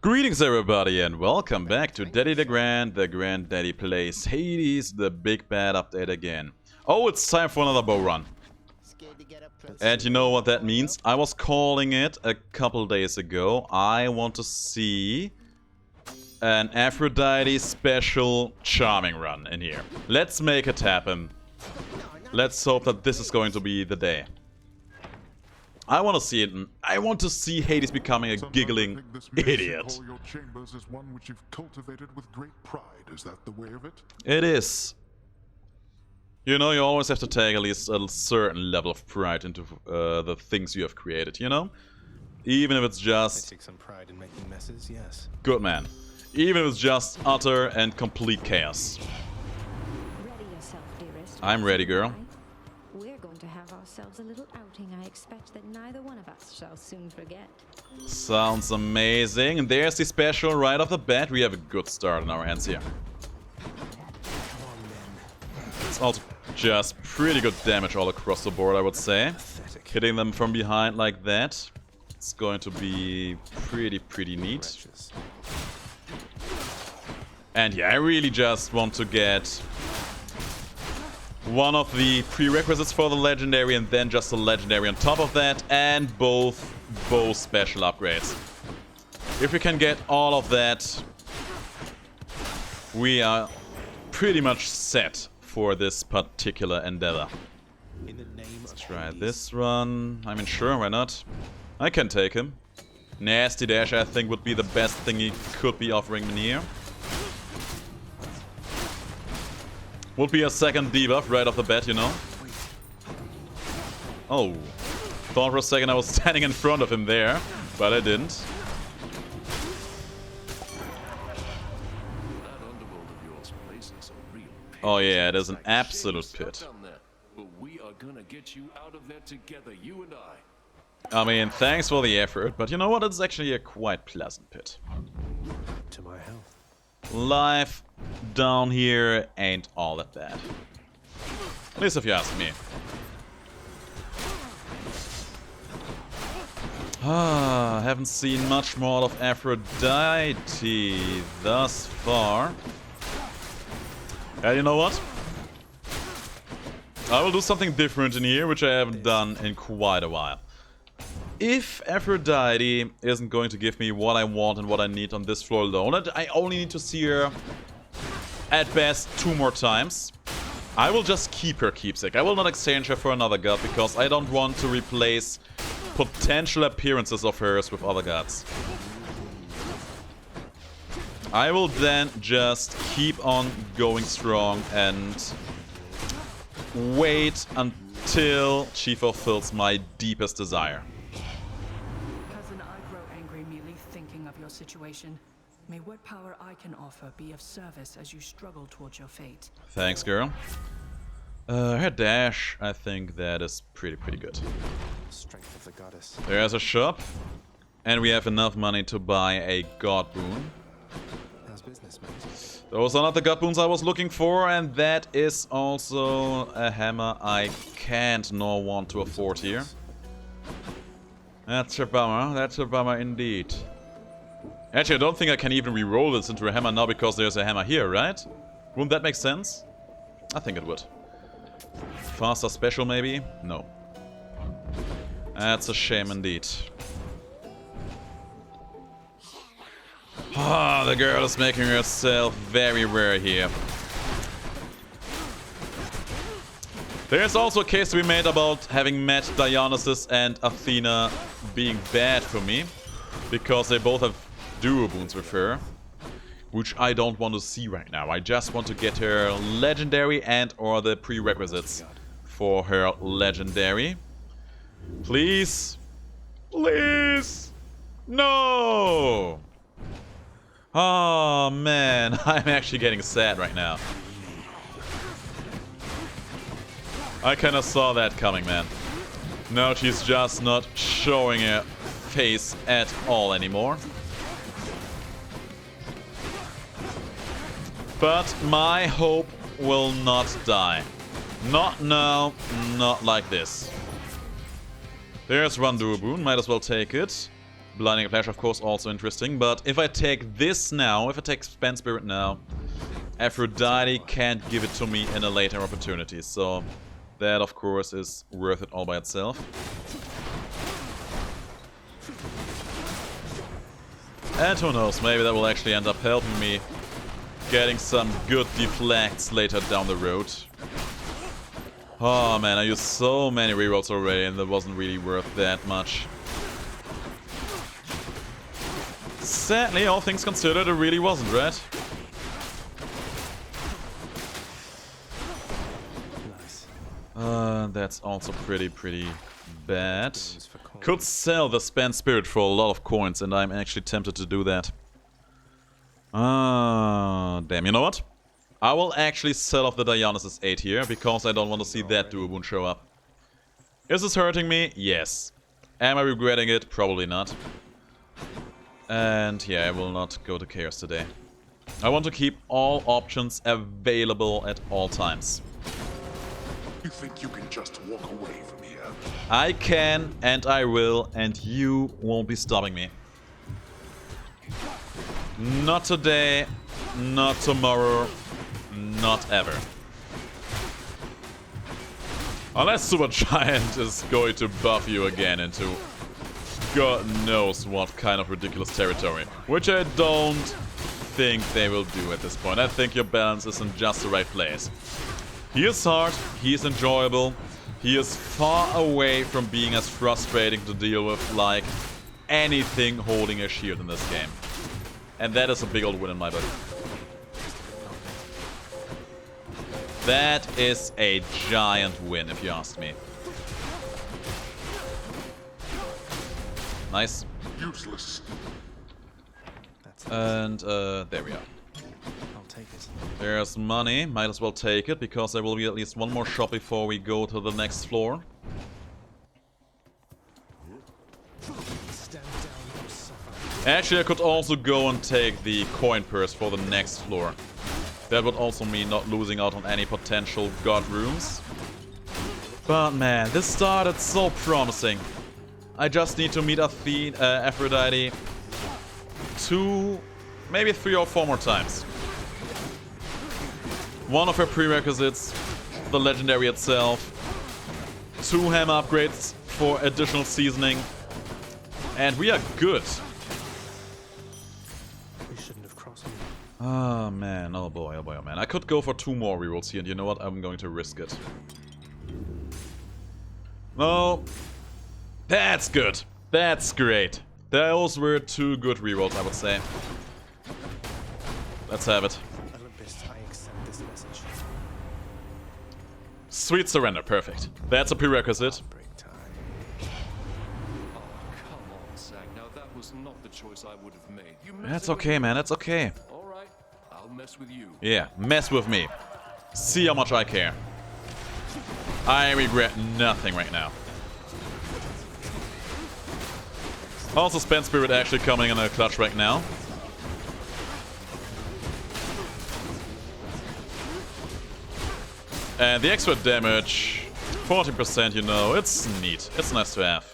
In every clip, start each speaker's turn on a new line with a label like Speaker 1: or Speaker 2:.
Speaker 1: Greetings everybody and welcome back to Daddy DeGrand, the Granddaddy Plays Hades, the big bad update again. Oh, it's time for another bow run. And you know what that means? I was calling it a couple days ago. I want to see an Aphrodite special charming run in here. Let's make it happen. Let's hope that this is going to be the day. I want to see it. I want to see Hades becoming a giggling idiot.
Speaker 2: Your chambers is one which you've cultivated with great pride. Is that the way of it?
Speaker 1: It is. You know, you always have to take at least a certain level of pride into the things you have created, you know? Even if it's just...
Speaker 3: I take some pride in making messes, yes.
Speaker 1: Good man. Even if it's just utter and complete chaos.
Speaker 4: Ready yourself, dearest.
Speaker 1: I'm ready, girl.
Speaker 4: We're going to have ourselves a little outing I expect that neither one of us shall soon forget.
Speaker 1: Sounds amazing. And there's the special right off the bat. We have a good start in our hands here. It's also just pretty good damage all across the board, I would say. Hitting them from behind like that. It's going to be pretty neat. And yeah, I really just want to get one of the prerequisites for the legendary and then just the legendary on top of that, and both bow special upgrades. If we can get all of that, we are pretty much set for this particular endeavor. Let's try this run. I mean, sure, why not? I can take him. Nasty Dash, I think, would be the best thing he could be offering me here. Would be a second debuff right off the bat, you know? Oh. Thought for a second I was standing in front of him there, but I didn't. Oh yeah, it is an absolute pit. I mean, thanks for the effort, but you know what? It's actually a quite pleasant pit.
Speaker 3: To my health.
Speaker 1: Life down here ain't all that bad. At least if you ask me. Haven't seen much more of Aphrodite thus far. And you know what? I will do something different in here, which I haven't done in quite a while. If Aphrodite isn't going to give me what I want and what I need on this floor alone, and I only need to see her at best 2 more times, I will just keep her keepsake. I will not exchange her for another god because I don't want to replace potential appearances of hers with other gods. I will then just keep on going strong and wait until she fulfills my deepest desire.
Speaker 5: Cousin, I grow angry merely thinking of your situation. May what power I can offer be of service as you struggle towards your fate.
Speaker 1: Thanks, girl. Her dash, I think that is pretty good.
Speaker 3: Strength of the goddess.
Speaker 1: There's a shop, and we have enough money to buy a god boon.
Speaker 3: How's business, mate?
Speaker 1: Those are not the god boons I was looking for, and that is also a hammer I can't nor want to afford here. That's a bummer. That's a bummer indeed. Actually, I don't think I can even re-roll this into a hammer now because there's a hammer here, right? Wouldn't that make sense? I think it would. Faster special, maybe? No. That's a shame indeed. Ah, the girl is making herself very rare here. There's also a case to be made about having met Dionysus and Athena being bad for me, because they both have duo boons with her, which I don't want to see right now. I just want to get her legendary and or the prerequisites for her legendary. Please? Please? No! Oh man, I'm actually getting sad right now. I kinda saw that coming, man. No, she's just not showing her face at all anymore. But my hope will not die. Not now, not like this. There's one duo boon, might as well take it. Blinding Flash, of course, also interesting. But if I take this now, if I take Spend Spirit now, Aphrodite can't give it to me in a later opportunity. So that, of course, is worth it all by itself. And who knows, maybe that will actually end up helping me getting some good deflects later down the road. Oh man, I used so many rerolls already and that wasn't really worth that much. Sadly, all things considered, it really wasn't, right?
Speaker 3: Nice.
Speaker 1: That's also pretty bad. Could sell the Spend Spirit for a lot of coins, and I'm actually tempted to do that. Damn, you know what? I will actually sell off the Dionysus 8 here, because I don't want to see that dual wound show up. Is this hurting me? Yes. Am I regretting it? Probably not. And yeah, I will not go to Chaos today. I want to keep all options available at all times.
Speaker 2: You think you can just walk away from here?
Speaker 1: I can, and I will, and you won't be stopping me. Not today, not tomorrow, not ever. Unless Supergiant is going to buff you again into God knows what kind of ridiculous territory. Which I don't think they will do at this point. I think your balance is in just the right place. He is hard, he is enjoyable, he is far away from being as frustrating to deal with like anything holding a shield in this game. And that is a big old win in my book. That is a giant win, if you ask me. Nice.
Speaker 2: Useless.
Speaker 1: And there we are.
Speaker 3: I'll take it.
Speaker 1: There's money. Might as well take it, because there will be at least one more shop before we go to the next floor.
Speaker 3: Stand down, you suffer.
Speaker 1: Actually, I could also go and take the coin purse for the next floor. That would also mean not losing out on any potential god rooms. But man, this started so promising. I just need to meet Aphrodite 2, maybe 3 or 4 more times. One of her prerequisites, the legendary itself. 2 hammer upgrades for additional seasoning. And we are good.
Speaker 3: You shouldn't have crossed me.
Speaker 1: Oh man, oh boy, oh boy, oh man. I could go for 2 more rerolls here, and you know what? I'm going to risk it. No. That's good. That's great. Those were 2 good rerolls, I would say. Let's have it.
Speaker 3: Olympus, I accept this message.
Speaker 1: Sweet surrender, perfect. That's a prerequisite.
Speaker 3: Break time.
Speaker 6: Oh, come on, Zach. Now that was not the choice I would have made. You
Speaker 1: That's okay, man, that's okay.
Speaker 6: All right, I'll mess with you.
Speaker 1: Yeah, mess with me. See how much I care. I regret nothing right now. Also, Spend Spirit actually coming in a clutch right now. And the extra damage, 40%, you know, it's neat. It's nice to have.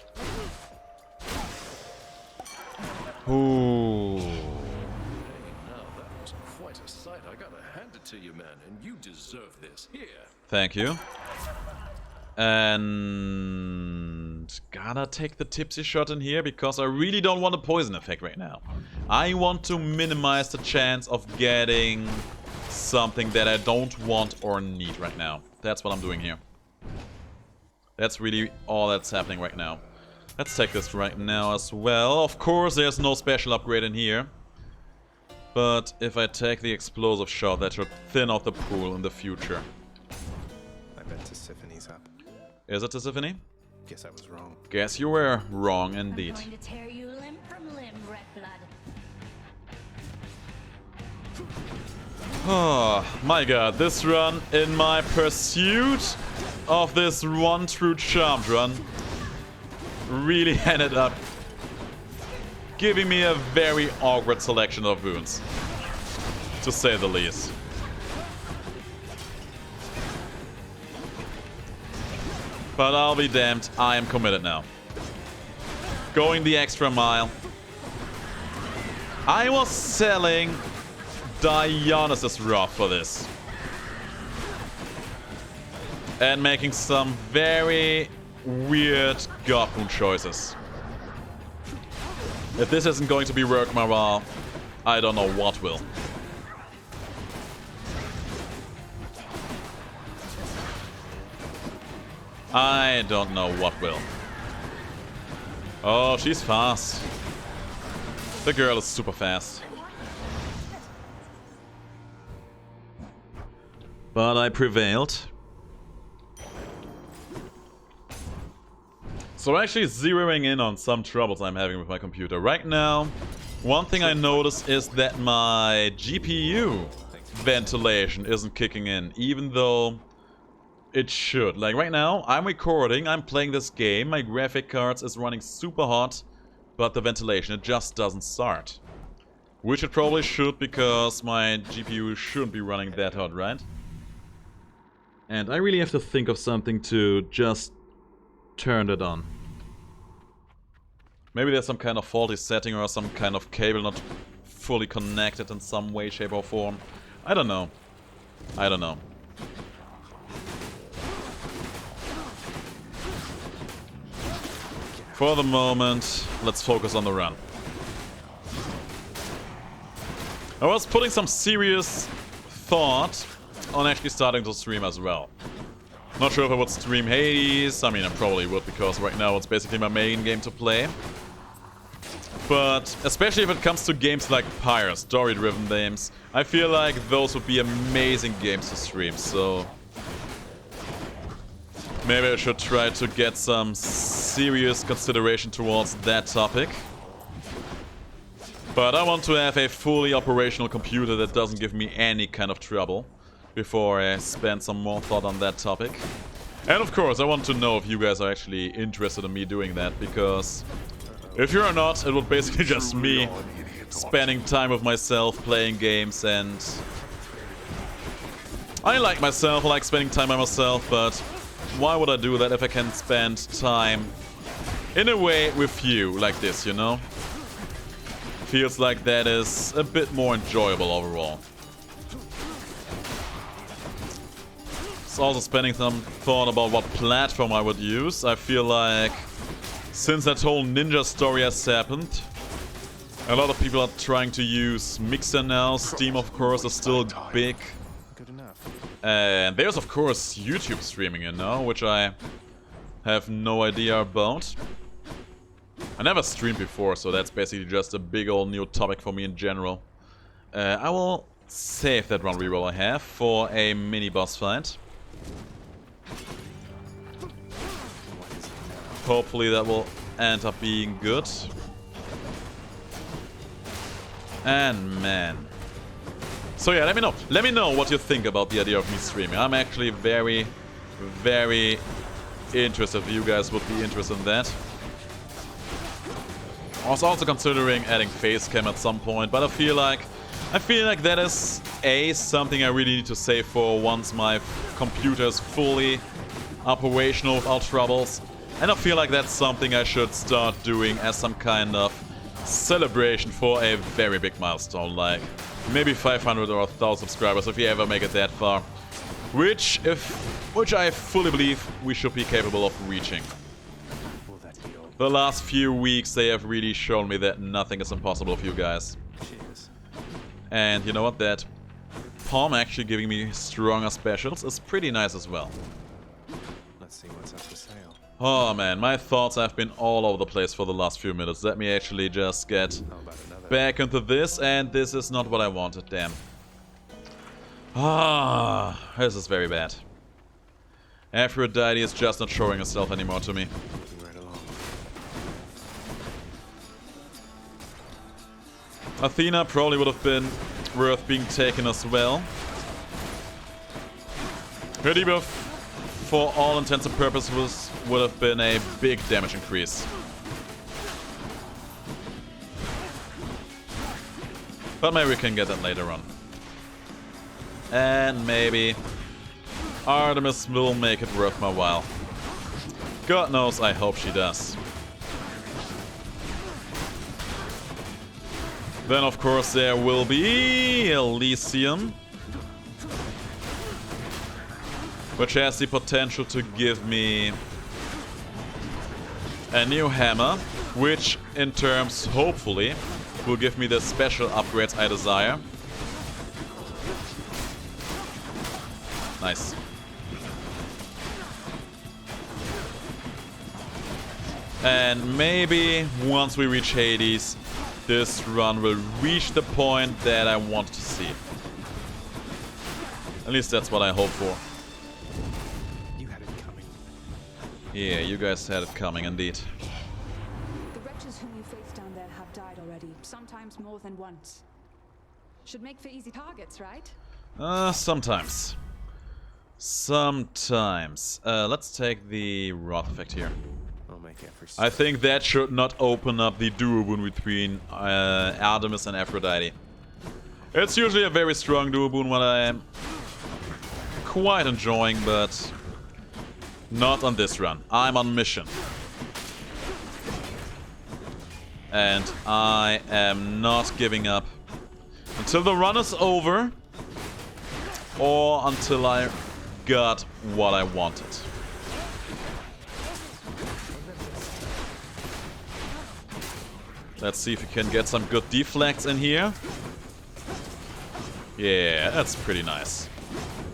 Speaker 1: Ooh.
Speaker 6: Now that was quite a sight. I gotta hand it to you, man, and you deserve this. Here.
Speaker 1: Thank you. And gotta take the tipsy shot in here, because I really don't want a poison effect right now. I want to minimize the chance of getting something that I don't want or need right now. That's what I'm doing here. That's really all that's happening right now. Let's take this right now as well. Of course, there's no special upgrade in here. But if I take the explosive shot, that should thin out the pool in the future.
Speaker 3: I bet Tissiphane's up.
Speaker 1: Is it Tissiphae?
Speaker 3: Guess I was wrong.
Speaker 1: Guess you were wrong indeed.
Speaker 4: I'm going to tear you limb from limb, Red Blood.
Speaker 1: Oh my god, this run in my pursuit of this one true charmed run really ended up giving me a very awkward selection of wounds, to say the least. But I'll be damned, I am committed now. Going the extra mile, I was selling Dionysus Wrath for this. And making some very weird Godmoon choices. If this isn't going to be work morale, I don't know what will. I don't know what will. Oh, she's fast. The girl is super fast. But I prevailed. So actually zeroing in on some troubles I'm having with my computer. Right now, one thing I noticed is that my GPU ventilation isn't kicking in, even though it should. Like right now, I'm recording, I'm playing this game, my graphic cards is running super hot, but the ventilation, it just doesn't start. Which it probably should, because my GPU shouldn't be running that hot, right? And I really have to think of something to just turn it on. Maybe there's some kind of faulty setting or some kind of cable not fully connected in some way, shape or form. I don't know. I don't know. For the moment, let's focus on the run. I was putting some serious thought on actually starting to stream as well. Not sure if I would stream Hades. I mean, I probably would, because right now it's basically my main game to play. But especially if it comes to games like Pyre, story-driven games, I feel like those would be amazing games to stream, so maybe I should try to get some serious consideration towards that topic. But I want to have a fully operational computer that doesn't give me any kind of trouble before I spend some more thought on that topic. And of course, I want to know if you guys are actually interested in me doing that, because if you're not, it would basically just me spending time with myself, playing games, and I like myself, I like spending time by myself, but why would I do that if I can spend time in a way with you, like this, you know? Feels like that is a bit more enjoyable overall. It's also spending some thought about what platform I would use. I feel like since that whole ninja story has happened, a lot of people are trying to use Mixer now. Steam, of course, is still big.
Speaker 3: Good enough.
Speaker 1: And there's, of course, YouTube streaming, you know, which I have no idea about. I never streamed before, so that's basically just a big old new topic for me in general. I will save that one reroll I have for a mini boss fight. Hopefully that will end up being good. And man. So yeah, let me know. Let me know what you think about the idea of me streaming. I'm actually very, very interested if you guys would be interested in that. I was also considering adding face cam at some point, but I feel like that is something I really need to save for once my computer is fully operational without troubles. And I feel like that's something I should start doing as some kind of celebration for a very big milestone, like maybe 500 or 1,000 subscribers if you ever make it that far. Which I fully believe we should be capable of reaching. The last few weeks they have really shown me that nothing is impossible for you guys.
Speaker 3: Cheers.
Speaker 1: And you know what, that Palm actually giving me stronger specials is pretty nice as well.
Speaker 3: Let's see what's up for sale.
Speaker 1: Oh man, my thoughts have been all over the place for the last few minutes. Let me actually just get back into this, and this is not what I wanted, damn. Ah, this is very bad. Aphrodite is just not showing herself anymore to me.
Speaker 3: Moving right along.
Speaker 1: Athena probably would have been worth being taken as well. Her debuff, for all intents and purposes, would have been a big damage increase. But maybe we can get that later on. And maybe Artemis will make it worth my while. God knows, I hope she does. Then of course there will be Elysium, which has the potential to give me a new hammer, which in terms, hopefully, will give me the special upgrades I desire. Nice. And maybe once we reach Hades, this run will reach the point that I want to see. At least that's what I hope for.
Speaker 3: You had it coming.
Speaker 1: Yeah, you guys had it coming indeed.
Speaker 7: The wretches whom you face down there have died already, sometimes more than once. Should make for easy targets, right?
Speaker 1: Sometimes. Sometimes. Let's take the Wrath effect here.
Speaker 3: I'll make every
Speaker 1: I think that should not open up the duo boon between Artemis and Aphrodite. It's usually a very strong duo boon, what I am quite enjoying, but not on this run. I'm on mission. And I am not giving up until the run is over or until I got what I wanted. Let's see if we can get some good deflects in here. Yeah, that's pretty nice.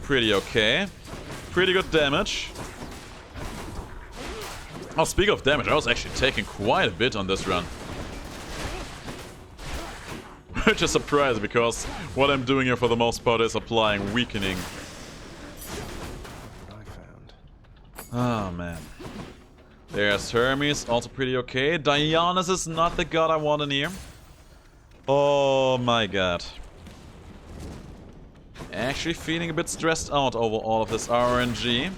Speaker 1: Pretty okay. Pretty good damage. Oh, speaking of damage, I was actually taking quite a bit on this run. Which is surprising because what I'm doing here for the most part is applying weakening.
Speaker 3: what I found.
Speaker 1: Oh man. There's Hermes, also pretty okay. Dionysus is not the god I want in here. Oh my god. Actually feeling a bit stressed out over all of this RNG.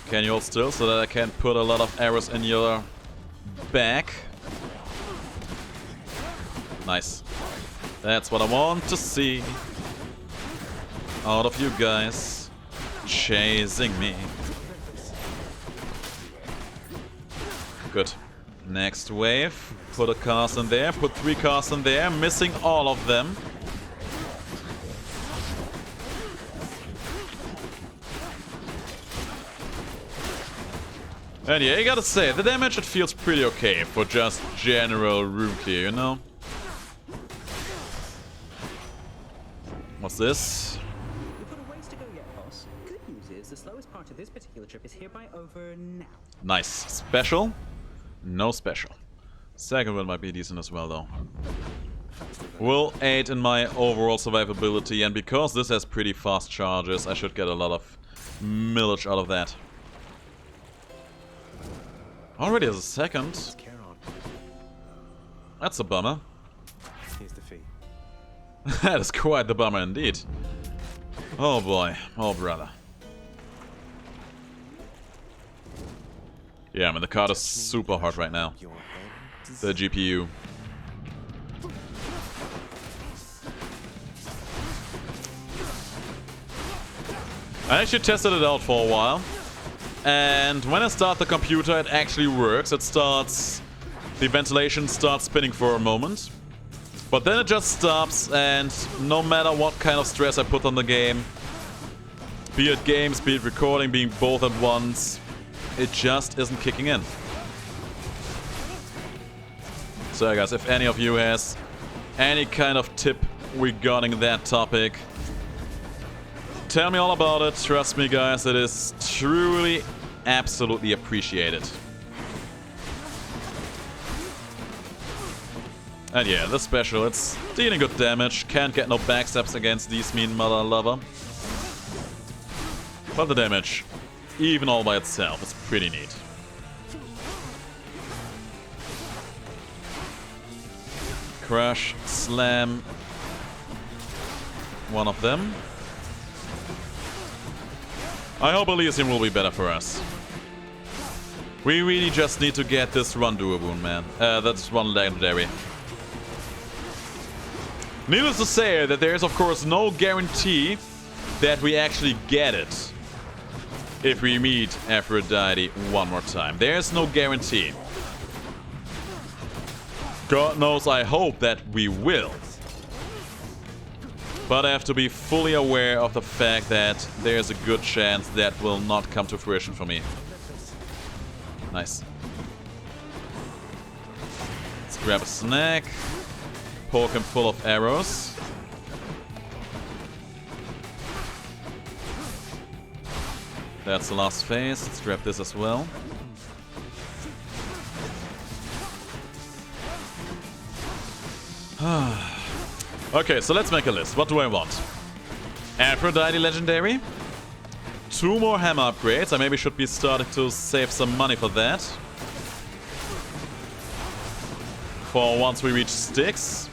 Speaker 1: Can you hold still so that I can put a lot of arrows in your back? Nice. That's what I want to see out of you guys. Chasing me. Good. Next wave. Put a cast in there. Put 3 casts in there. Missing all of them. And yeah, you gotta say, the damage, it feels pretty okay for just general room clear, you know? What's this?
Speaker 8: We've got a ways to go yet, boss. Good news is the slowest part of this particular trip is hereby over now.
Speaker 1: Nice. Special? No special. Second one might be decent as well, though. Will aid in my overall survivability, and because this has pretty fast charges, I should get a lot of millage out of that. Already as a second.
Speaker 3: Charon.
Speaker 1: That's a bummer.
Speaker 3: Here's the fee.
Speaker 1: That is quite the bummer indeed. Oh boy. Oh brother. Yeah, I mean the card is super hard right now.
Speaker 3: Your head.
Speaker 1: The GPU. I actually tested it out for a while. And when I start the computer, it actually works. It starts... The ventilation starts spinning for a moment. But then it just stops, and no matter what kind of stress I put on the game, be it games, be it recording, being both at once, it just isn't kicking in. So guys, if any of you has any kind of tip regarding that topic, tell me all about it. Trust me guys, it is truly, absolutely appreciated. And yeah, the special, it's dealing good damage. Can't get no backstabs against these mean mother lover. But the damage, even all by itself, is pretty neat. Crush, slam. One of them. I hope Elysium will be better for us. We really just need to get this run duo boon, man. That's one legendary. Needless to say that there is of course no guarantee that we actually get it if we meet Aphrodite one more time. There's no guarantee. God knows I hope that we will. But I have to be fully aware of the fact that there's a good chance that will not come to fruition for me. Nice. Let's grab a snack. Poke him full of arrows. That's the last phase. Let's grab this as well. Okay, so let's make a list. What do I want? Aphrodite Legendary. 2 more hammer upgrades. I maybe should be starting to save some money for that. For once we reach Styx.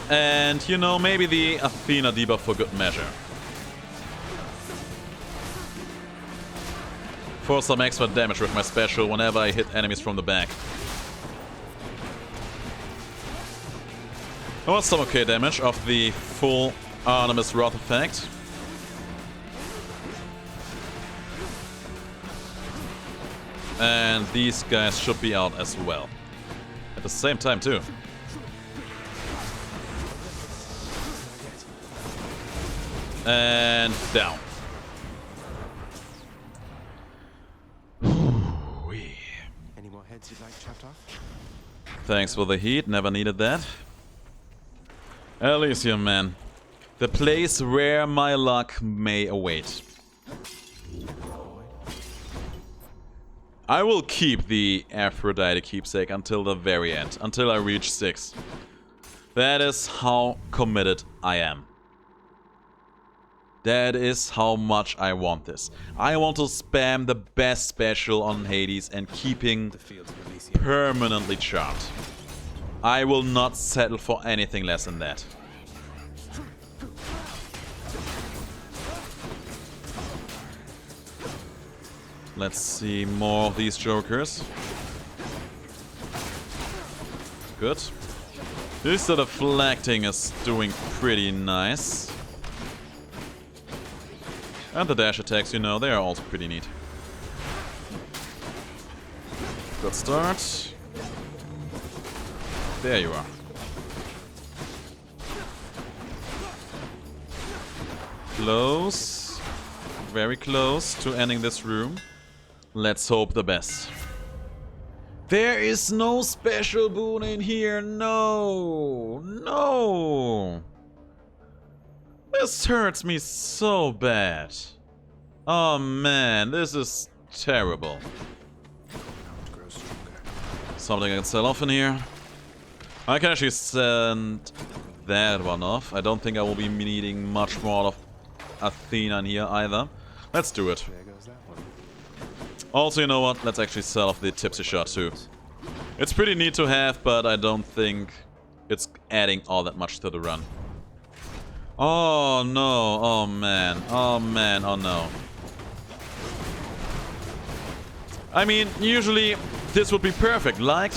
Speaker 1: And, you know, maybe the Athena debuff for good measure. For some extra damage with my special whenever I hit enemies from the back. I want some okay damage of the full Artemis Wrath effect. And these guys should be out as well. At the same time too. And down.
Speaker 3: Any more heads you'd like chopped off?
Speaker 1: Thanks for the heat, never needed that. Elysium, man. The place where my luck may await. I will keep the Aphrodite keepsake until the very end, until I reach 6. That is how committed I am. That is how much I want this. I want to spam the best special on Hades and keeping permanently charmed. I will not settle for anything less than that. Let's see more of these jokers. Good. This sort of deflecting is doing pretty nice. And the dash attacks, you know, they are also pretty neat. Good start. There you are. Close. Very close to ending this room. Let's hope the best. There is no special boon in here. No. No. This hurts me so bad. Oh man, this is terrible. Something I can sell off in here. I can actually send that one off. I don't think I will be needing much more of Athena in here either. Let's do it.
Speaker 3: There goes that one.
Speaker 1: Also, you know what? Let's actually sell off the Tipsy Shot too. It's pretty neat to have, but I don't think it's adding all that much to the run. Oh no, oh man, oh man, oh no. I mean, usually this would be perfect, like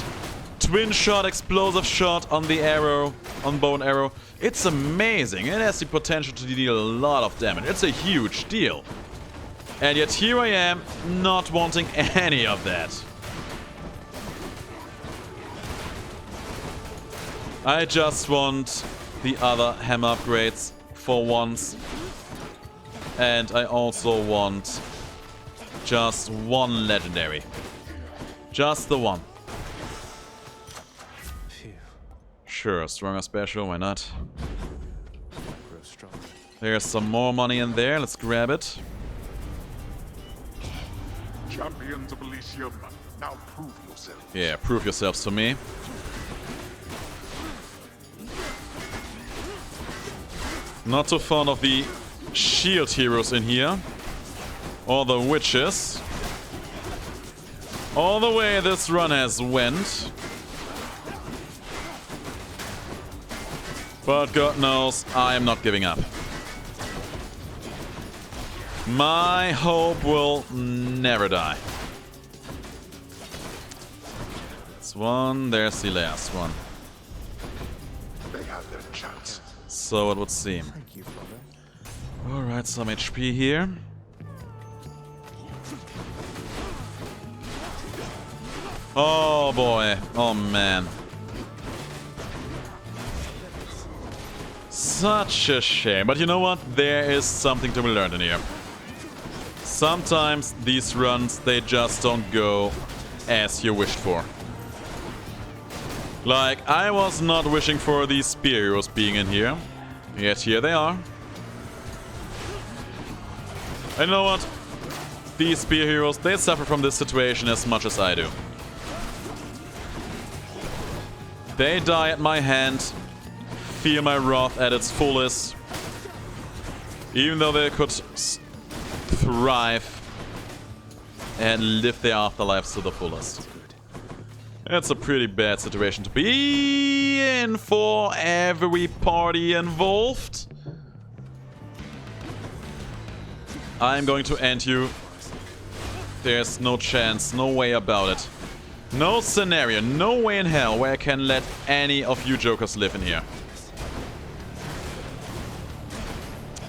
Speaker 1: twin shot, explosive shot on the arrow, on bow and arrow. It's amazing, it has the potential to deal a lot of damage, it's a huge deal. And yet here I am, not wanting any of that. I just want the other hammer upgrades for once. And I also want just one legendary. Just the one.
Speaker 3: Phew.
Speaker 1: Sure, stronger special, why not?
Speaker 3: Grow stronger.
Speaker 1: There's some more money in there, let's grab it.
Speaker 2: Champions of Elysium, now prove yourself.
Speaker 1: Yeah, prove yourselves to me. Not so fond of the shield heroes in here. Or the witches. All the way this run has went. But God knows I am not giving up. My hope will never die. That's one, there's the last one.
Speaker 2: They have their chance.
Speaker 1: So it would seem.
Speaker 3: Thank you, brother.
Speaker 1: Alright, some HP here. Oh boy. Oh man. Such a shame. But you know what? There is something to be learned in here. Sometimes these runs, they just don't go as you wished for. Like, I was not wishing for these spear heroes being in here. Yet here they are. And you know what? These spear heroes, they suffer from this situation as much as I do. They die at my hand. Feel my wrath at its fullest. Even though they could thrive and live their afterlives to the fullest. It's a pretty bad situation to be in for every party involved. I'm going to end you. There's no chance, no way about it. No scenario, no way in hell where I can let any of you jokers live in here.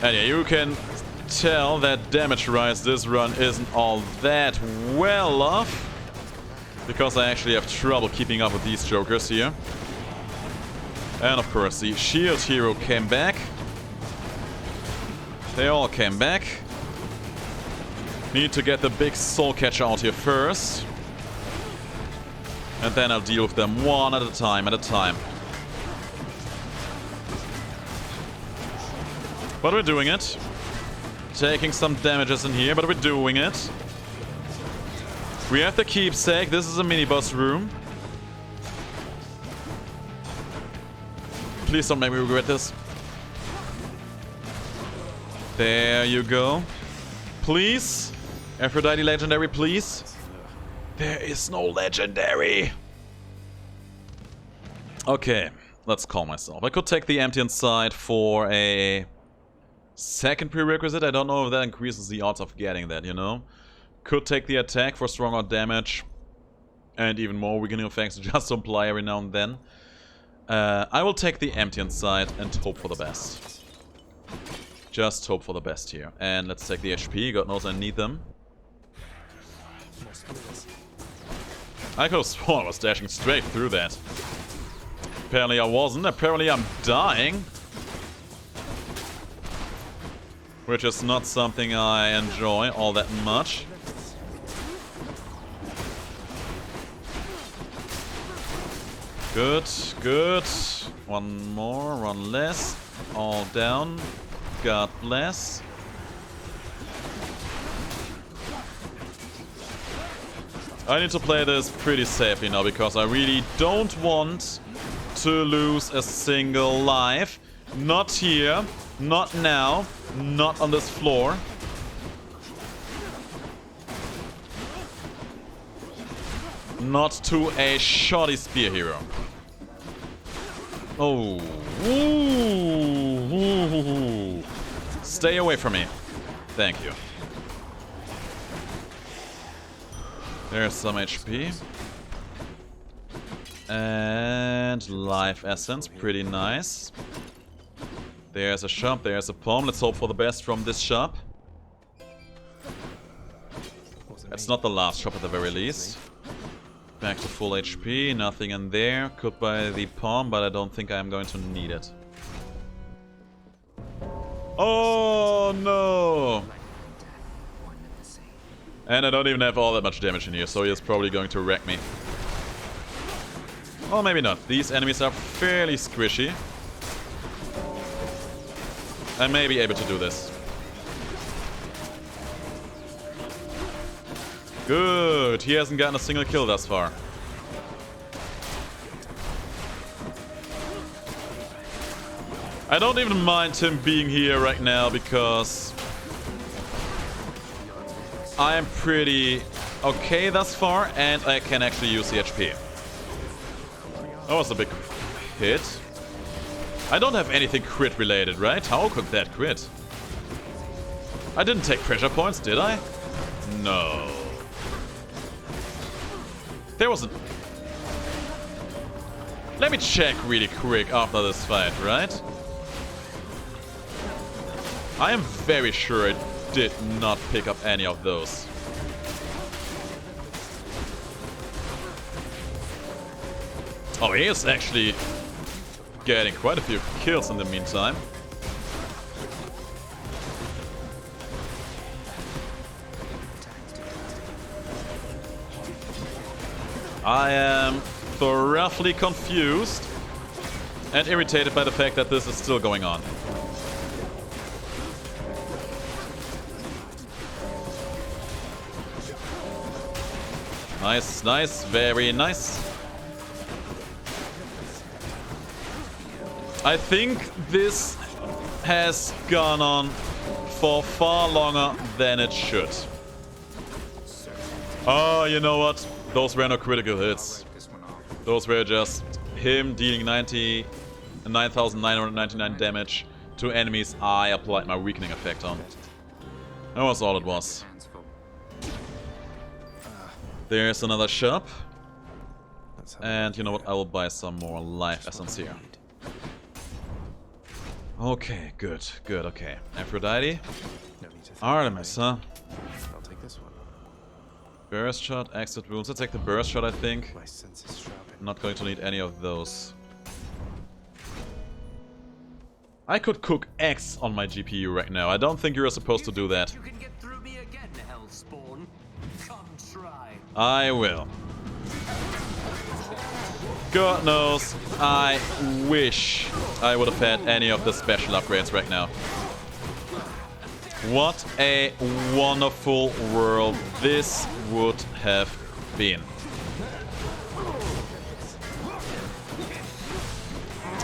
Speaker 1: And yeah, you can tell that damage rise this run isn't all that well off. Because I actually have trouble keeping up with these jokers here. And of course, the shield hero came back. They all came back. Need to get the big soul catcher out here first. And then I'll deal with them one at a time, But we're doing it. Taking some damages in here, but we're doing it. We have the keepsake. This is a mini-boss room. Please don't make me regret this. There you go. Please. Aphrodite legendary, please. There is no legendary. Okay, let's calm myself. I could take the empty inside for a second prerequisite. I don't know if that increases the odds of getting that, you know? Could take the attack for stronger damage and even more weakening effects just to apply every now and then. I will take the empty inside and hope for the best. Just hope for the best here. And let's take the HP. God knows I need them. I could have sworn I was dashing straight through that. Apparently I wasn't. Apparently I'm dying. Which is not something I enjoy all that much. Good, good. One more, one less. All down. God bless. I need to play this pretty safely now because I really don't want to lose a single life. Not here, not now, not on this floor. Not to a shoddy spear hero. Oh. Ooh. Stay away from me. Thank you. There's some HP. And life essence. Pretty nice. There's a shop. There's a palm. Let's hope for the best from this shop. It's not the last shop at the very least. Back to full HP. Nothing in there. Could buy the palm, but I don't think I'm going to need it. Oh no! And I don't even have all that much damage in here, so he's probably going to wreck me. Or maybe not. These enemies are fairly squishy. I may be able to do this. Good. He hasn't gotten a single kill thus far. I don't even mind him being here right now because I am pretty okay thus far and I can actually use the HP. That was a big hit. I don't have anything crit related, right? How could that crit? I didn't take pressure points, did I? No. There wasn't... Let me check really quick after this fight, right? I am very sure I did not pick up any of those. Oh, he is actually getting quite a few kills in the meantime. I am thoroughly confused and irritated by the fact that this is still going on. Nice, nice, very nice. I think this has gone on for far longer than it should. Oh, you know what? Those were no critical hits. Those were just him dealing 9,999 damage to enemies I applied my weakening effect on. That was all it was. There's another shop. And you know what? I will buy some more life essence here. Okay, good, good, okay. Aphrodite. Artemis, huh?
Speaker 3: I'll take this one.
Speaker 1: Burst shot, exit wounds. Let's take the burst shot, I think.
Speaker 3: My sense is sharpened.
Speaker 1: Not going to need any of those. I could cook X on my GPU right now. I don't think you're supposed to do that.
Speaker 8: You can get through me again, Hellspawn. Come try.
Speaker 1: I will. God knows, I wish I would have had any of the special upgrades right now. What a wonderful world this would have been.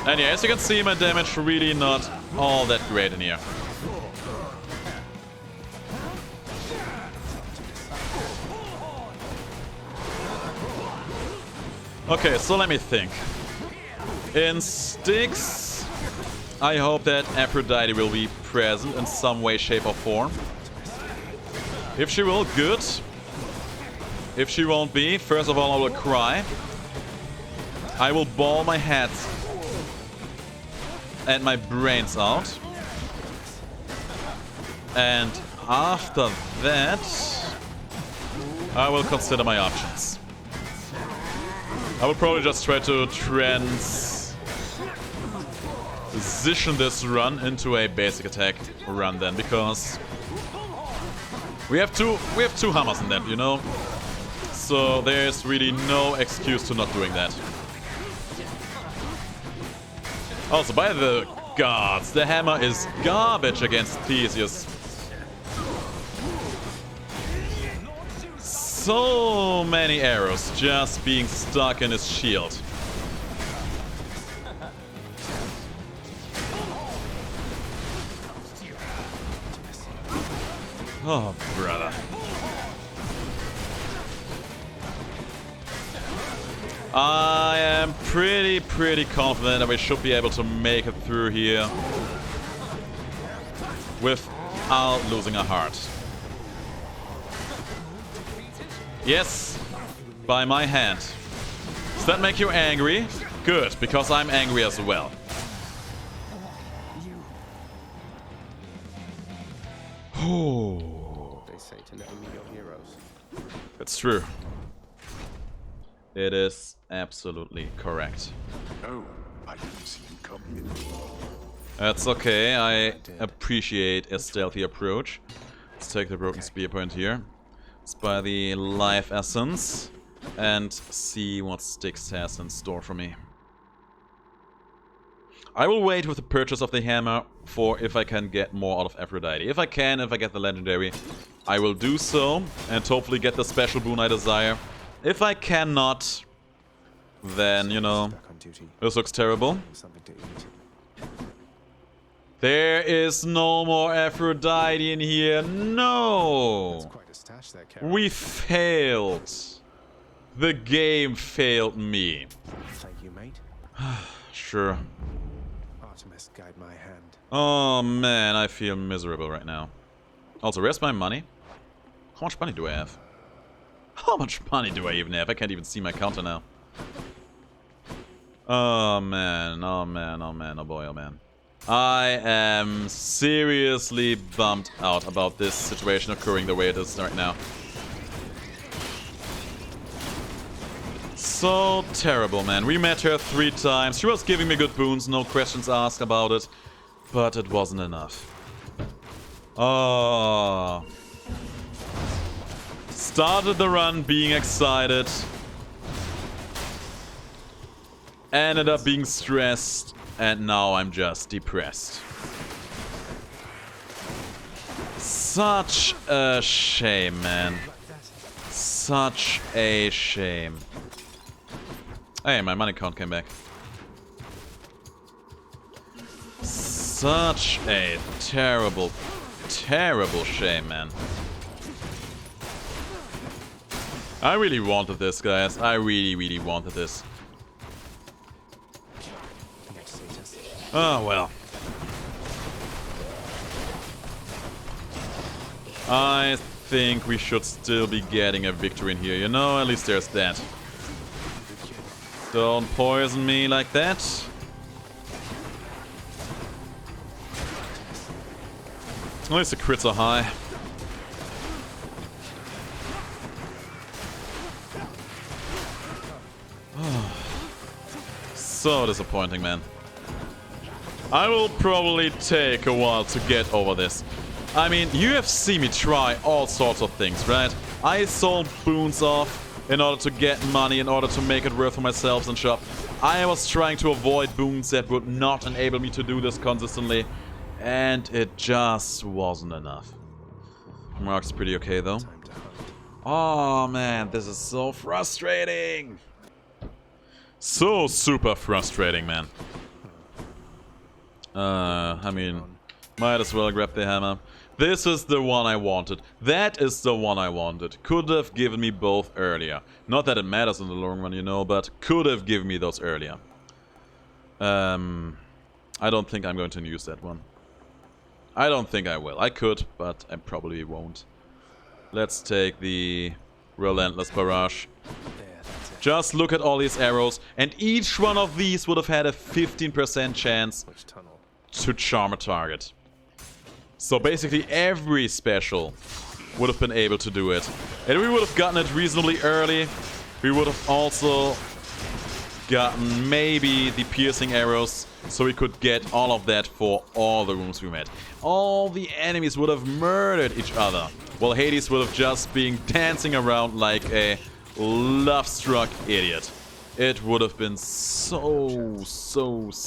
Speaker 1: And yeah, as you can see, my damage really not all that great in here. Okay, so let me think. In Styx, I hope that Aphrodite will be present in some way, shape or form. If she will, good. If she won't be, first of all I will cry. I will ball my head and my brains out. And after that, I will consider my options. I will probably just try to transition this run into a basic attack run then, because we have two hammers in that, you know? So there's really no excuse to not doing that. Also, by the gods, the hammer is garbage against Theseus. So many arrows just being stuck in his shield. Oh, brother. I am pretty confident that we should be able to make it through here without losing a heart. Yes, by my hand. Does that make you angry? Good, because I'm angry as well.
Speaker 3: They say to never meet your heroes.
Speaker 1: It's true. It is absolutely correct.
Speaker 2: Oh, I didn't see you come in.
Speaker 1: That's okay, I appreciate a stealthy approach. Let's take the broken spear point here. Let's buy the life essence and see what Styx has in store for me. I will wait with the purchase of the hammer for if I can get more out of Aphrodite. If I can, if I get the legendary, I will do so and hopefully get the special boon I desire. If I cannot, then, you know, this looks terrible.
Speaker 3: Something to eat.
Speaker 1: There is no more Aphrodite in here. No!
Speaker 3: Quite a stash there, Carol.
Speaker 1: We failed. The game failed me.
Speaker 3: Thank you, mate.
Speaker 1: Sure.
Speaker 3: Artemis, guide my hand.
Speaker 1: Oh man, I feel miserable right now. Also, where's my money? How much money do I have? How much money do I even have? I can't even see my counter now. Oh man, oh man, oh man, oh boy, oh man. I am seriously bummed out about this situation occurring the way it is right now. So terrible, man. We met her 3 times. She was giving me good boons, no questions asked about it. But it wasn't enough. Oh. Started the run being excited. Ended up being stressed. And now I'm just depressed. Such a shame, man. Such a shame. Hey, my money count came back. Such a terrible, terrible shame, man. I really wanted this, guys. I really, really wanted this. Oh, well. I think we should still be getting a victory in here, you know? At least there's that. Don't poison me like that. At least the crits are high. So disappointing, man. I will probably take a while to get over this. I mean, you have seen me try all sorts of things, right? I sold boons off in order to get money, in order to make it worth for myself and shop. I was trying to avoid boons that would not enable me to do this consistently. And it just wasn't enough. Mark's pretty okay, though. Oh, man, this is so frustrating. So super frustrating, man. I mean, might as well grab the hammer. This is the one I wanted. That is the one I wanted. Could have given me both earlier. Not that it matters in the long run, you know, but could have given me those earlier. I don't think I'm going to use that one. I don't think I will. I could, but I probably won't. Let's take the Relentless Barrage. Just look at all these arrows, and each one of these would have had a 15% chance to charm a target. So basically every special would have been able to do it. And we would have gotten it reasonably early. We would have also gotten maybe the piercing arrows, so we could get all of that for all the rooms we met. All the enemies would have murdered each other, while Hades would have just been dancing around like a love-struck idiot. It would have been so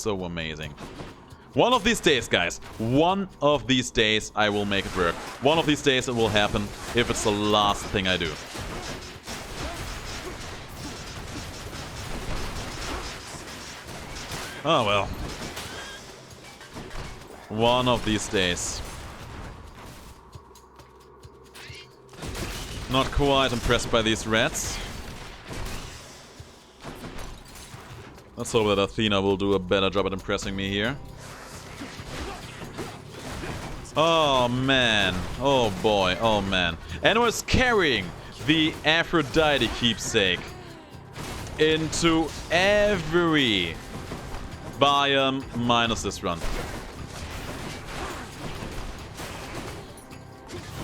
Speaker 1: amazing. One of these days, guys, one of these days I will make it work. One of these days it will happen, if it's the last thing I do. Oh well. One of these days. Not quite impressed by these rats. Let's hope that Athena will do a better job at impressing me here. Oh man, oh boy, oh man. And was carrying the Aphrodite keepsake into every biome minus this run.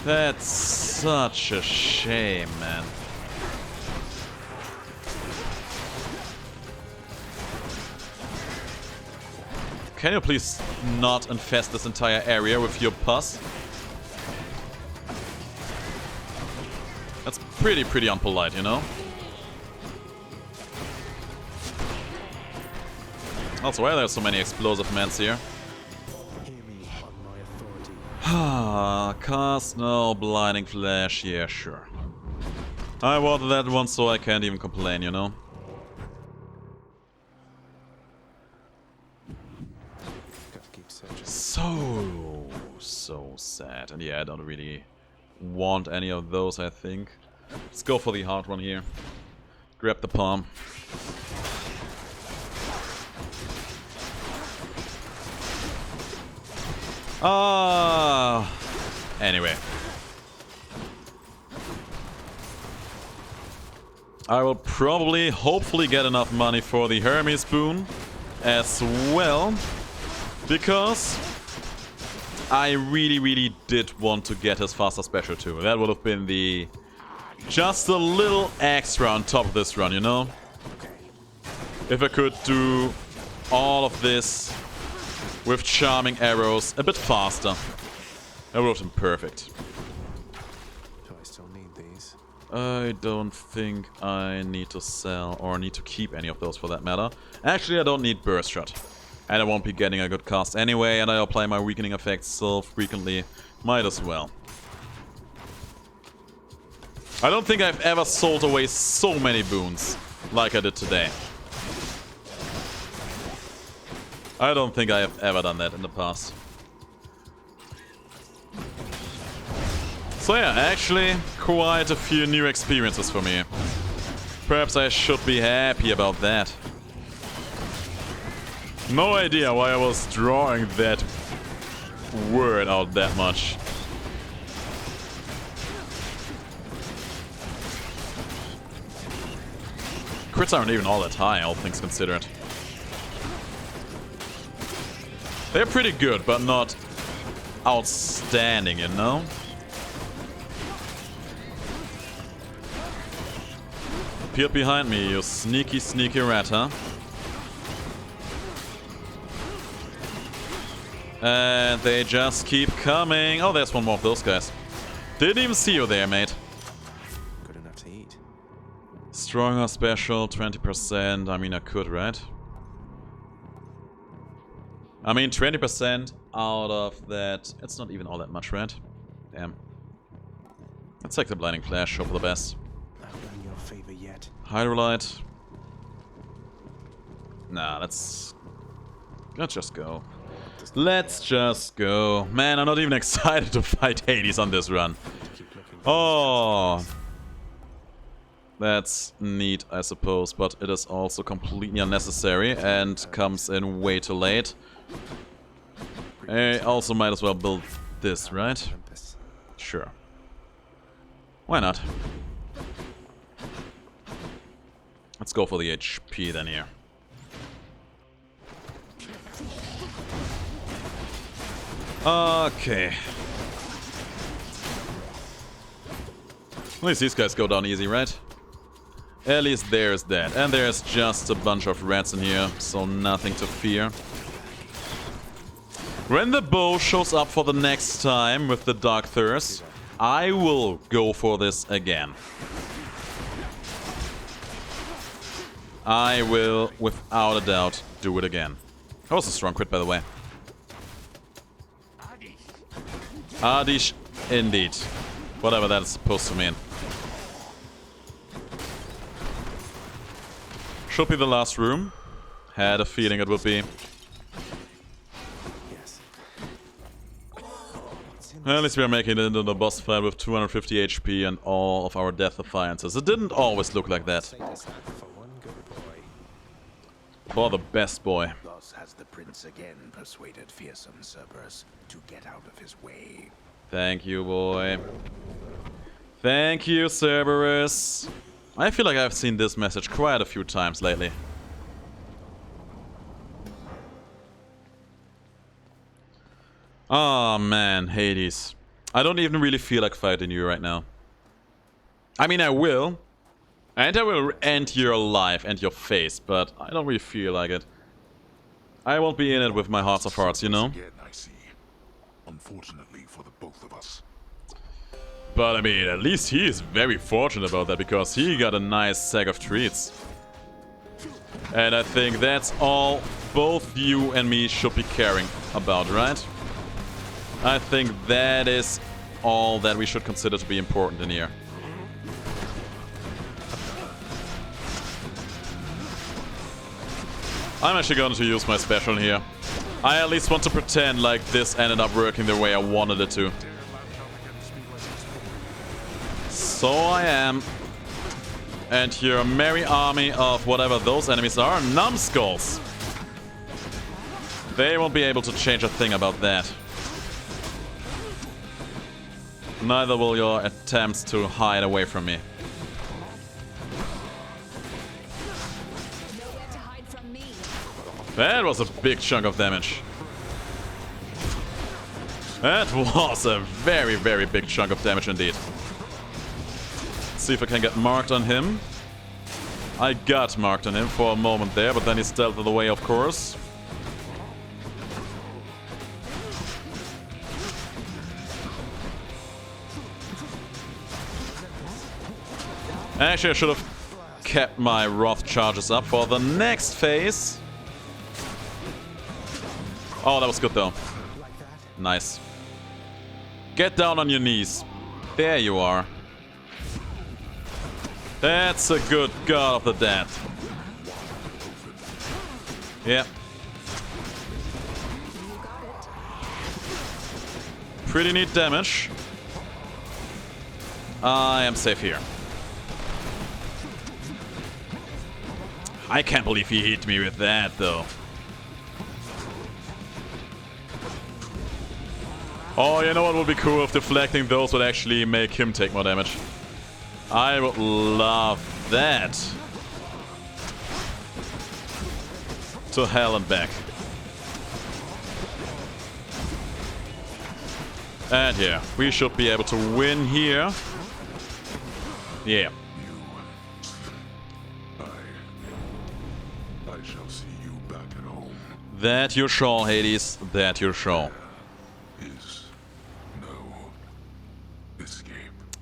Speaker 1: That's such a shame, man. Can you please not infest this entire area with your pus? That's pretty unpolite, you know? Also, why are there so many explosive mans here? Cast no blinding flash, yeah, sure. I wanted that one, so I can't even complain, you know? So sad. And yeah, I don't really want any of those, I think. Let's go for the hard one here. Grab the palm. Anyway. I will probably, hopefully get enough money for the Hermes boon as well. Because I really did want to get his faster special too. That would have been the... just a little extra on top of this run, you know?
Speaker 3: Okay,
Speaker 1: if I could do all of this with charming arrows a bit faster. That would have been perfect.
Speaker 3: Do I still need these?
Speaker 1: I don't think I need to sell or need to keep any of those for that matter. Actually, I don't need Burst Shot. And I won't be getting a good cast anyway, and I apply my weakening effects so frequently. Might as well. I don't think I've ever sold away so many boons like I did today. I don't think I have ever done that in the past. So yeah, actually quite a few new experiences for me. Perhaps I should be happy about that. No idea why I was drawing that word out that much. Crits aren't even all that high, all things considered. They're pretty good, but not outstanding, you know? Appeared behind me, you sneaky, sneaky rat, huh? And they just keep coming. Oh, there's one more of those guys. Didn't even see you there, mate.
Speaker 3: Good enough to eat.
Speaker 1: Stronger special, 20%. I mean, I could, right? I mean, 20% out of that. It's not even all that much, right? Damn. Let's take the Blinding Flash, hope for the best.
Speaker 3: I've done your favor yet.
Speaker 1: Hydrolite. Nah, let's just go. Let's just go. Man, I'm not even excited to fight Hades on this run. Oh. That's neat, I suppose, but it is also completely unnecessary and comes in way too late. I also might as well build this, right? Sure. Why not? Let's go for the HP then here. Okay. At least these guys go down easy, right? At least there's that. And there's just a bunch of rats in here, so nothing to fear. When the bow shows up for the next time with the Dark Thirst, I will go for this again. I will, without a doubt, do it again. That was a strong crit, by the way. Adish, indeed. Whatever that is supposed to mean. Should be the last room. Had a feeling it would be.
Speaker 3: Yes.
Speaker 1: Well, at least we are making it into the boss fight with 250 HP and all of our death defiances. It didn't always look like that.
Speaker 3: Say this for one good boy.
Speaker 1: For the best boy.
Speaker 9: Thus has the prince again persuaded fearsome Cerberus to get out of his way.
Speaker 1: Thank you, boy. Thank you, Cerberus. I feel like I've seen this message quite a few times lately. Oh man, Hades. I don't even really feel like fighting you right now. I mean, I will. And I will end your life and your face, but I don't really feel like it. I won't be in it with my hearts of hearts, you know?
Speaker 2: Again, I see. Unfortunately for the both of us.
Speaker 1: But I mean, at least he is very fortunate about that, because he got a nice sack of treats. And I think that's all both you and me should be caring about, right? I think that is all that we should consider to be important in here. I'm actually going to use my special in here. I at least want to pretend like this ended up working the way I wanted it to. So I am. And your merry army of whatever those enemies are, numbskulls. They won't be able to change a thing about that. Neither will your attempts to hide away from me.
Speaker 7: Nowhere to hide from me.
Speaker 1: That was a big chunk of damage. That was a very, very big chunk of damage indeed. Let's see if I can get marked on him. I got marked on him for a moment there, but then he stealthed away, of course. Actually, I should have kept my Wrath charges up for the next phase. Oh, that was good though. Nice. Get down on your knees. There you are. That's a good God of the Dead. Yeah. Pretty neat damage. I am safe here. I can't believe he hit me with that, though. Oh, you know what would be cool if deflecting those would actually make him take more damage. I would love that. To hell and back. And yeah, we should be able to win here. Yeah.
Speaker 2: I shall see you back at home.
Speaker 1: That you shall, Hades. That you shall.
Speaker 2: Is no escape.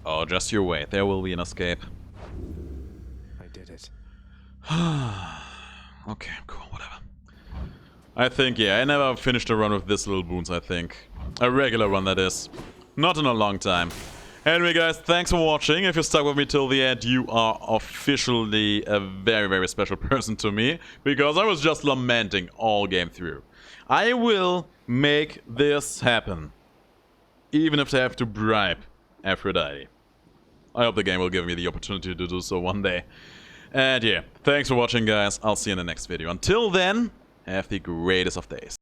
Speaker 1: Oh, just you wait. There will be an escape.
Speaker 3: I did it.
Speaker 1: Okay, cool, whatever. I think, yeah, I never finished a run with this little boons, I think. A regular run, that is. Not in a long time. Anyway, guys, thanks for watching. If you stuck with me till the end, you are officially a very, very special person to me. Because I was just lamenting all game through. I will make this happen. Even if I have to bribe Aphrodite. I hope the game will give me the opportunity to do so one day. And yeah, thanks for watching, guys. I'll see you in the next video. Until then, have the greatest of days.